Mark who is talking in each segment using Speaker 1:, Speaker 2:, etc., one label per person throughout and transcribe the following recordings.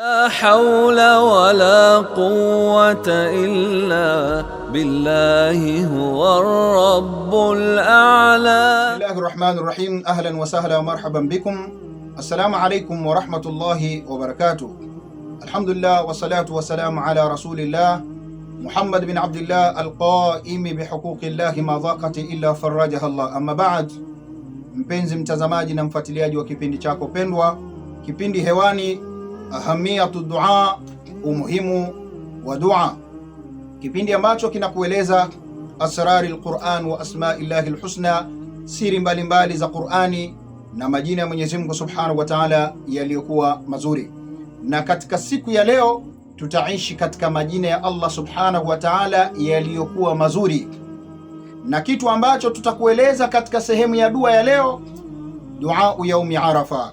Speaker 1: لا حول ولا قوة إلا بالله هو الرب الأعلى.
Speaker 2: بسم الله الرحمن الرحيم. أهلا وسهلا ومرحبا بكم. السلام عليكم ورحمة الله وبركاته. الحمد لله والصلاة والسلام على رسول الله محمد بن عبد الله القائم بحقوق الله ما ضاقت إلا فرجها الله. Amma baad, mpenzi mtazamaji na mfuatiliaji wa kipindi chako pendwa, kipindi hewani Ahamiyatu Dua, umuhimu wa dua, kipindi ambacho kinakueleza asrari al-Qur'an wa asma'illahi al-husna, siri mbalimbali za Qur'ani na majina ya Mwenyezi Mungu Subhanahu wa Ta'ala yaliyokuwa mazuri. Na katika siku ya leo tutaishi katika majina ya Allah Subhanahu wa Ta'ala yaliyokuwa mazuri, na kitu ambacho tutakueleza katika sehemu ya dua ya leo, dua yaumi Arafa,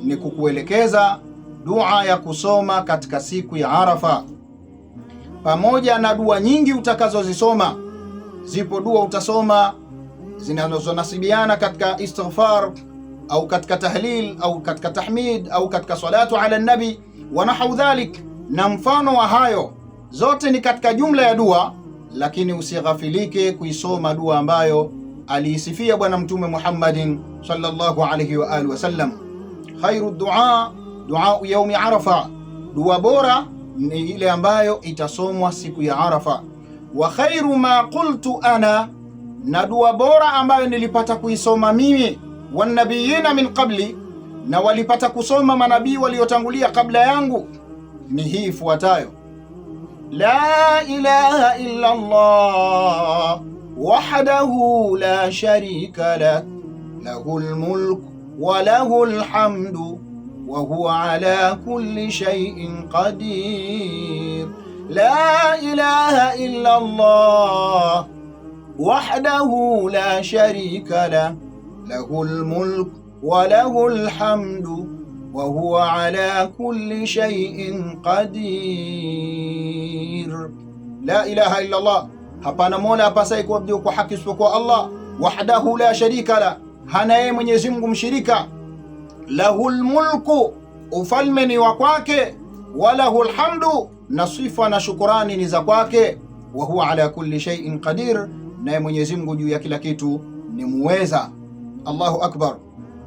Speaker 2: ni kukuelekeza dua ya kusoma katika siku ya Arafa, pamoja na dua nyingi utakazozisoma. Zipo dua utasoma zinazonasibiana katika istighfar au katika tahlil au katika tahmid au katika salatu ala nabi wa nahwu dhalik, na mfano wa hayo, zote ni katika jumla ya dua. Lakini usighafilike kuisoma dua ambayo aliisifia Bwana Mtume Muhammadin sallallahu alayhi wa alihi wasallam, khairu dua dua yaumi Arafa, dua bora ni ile ambayo itasomwa siku ya Arafa. Wa khairu ma qultu ana, na dua bora ambayo nilipata kuisoma mimi, wanabiyina min qabli, na walipata kusoma manabii waliotangulia kabla yangu, ni hii ifuatayo: la ilaha illa Allah wahdahu la sharika lah, lahul mulk wa lahul hamdu wa huwa ala kulli shay'in qadir. La ilaha illa Allah wahdahu la sharika lah, lahul mulk wa lahul hamdu wa huwa ala kulli shay'in qadir. La ilaha illa Allah, hapana mola apasaye kuabudiwa kwa haki isipokuwa Allah. Wahdahu la sharika la, hana yeye Mwenyezi Mungu mshirika. Lahul mulku, ufalme ni wa kwake. Walahul hamdu, na sifa na shukurani ni za kwake. Wa huwa ala kulli shay'in qadir, naye Mwenyezi Mungu juu ya kila kitu ni muweza. Allahu akbar.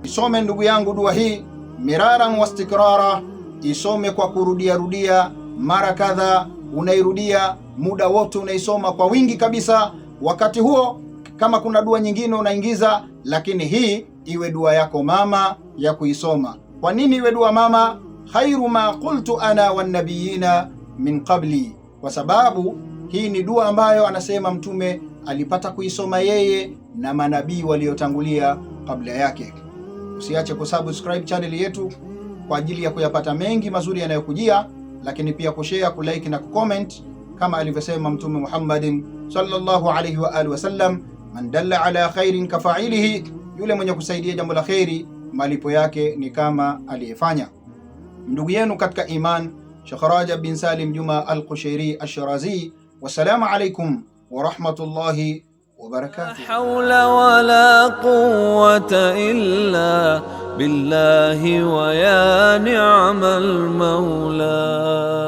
Speaker 2: Isome ndugu yangu dua hii miraran wastikrara, isome kwa kurudia rudia mara kadha, unairudia muda wote, unaisoma kwa wingi kabisa. Wakati huo kama kuna dua nyingine unaingiza, lakini hii iwe dua yako mama ya kuisoma. Kwa nini iwe dua mama? Khairu ma qultu ana wan nabiyina min qabli, kwa sababu hii ni dua ambayo anasema Mtume alipata kuisoma yeye na manabii waliotangulia kabla yake. Usiache kusubscribe channel yetu kwa ajili ya kuyapata mengi mazuri yanayokujia, lakini pia kushare, kulike na kucomment, kama alivyosema Mtume Muhammadin sallallahu alayhi wa alihi wasallam, man dalla ala khairin kafailihi, yule mwenye kusaidia jambo la khairi malipo yake ni kama aliyefanya. Ndugu yenu katika iman, Sheikh Rajab bin Salim Juma al-Qushairi al-Shirazi. Wassalamu alaykum wa rahmatullahi وبركاته.
Speaker 1: لا حول ولا قوة إلا بالله ويا نعم المولى.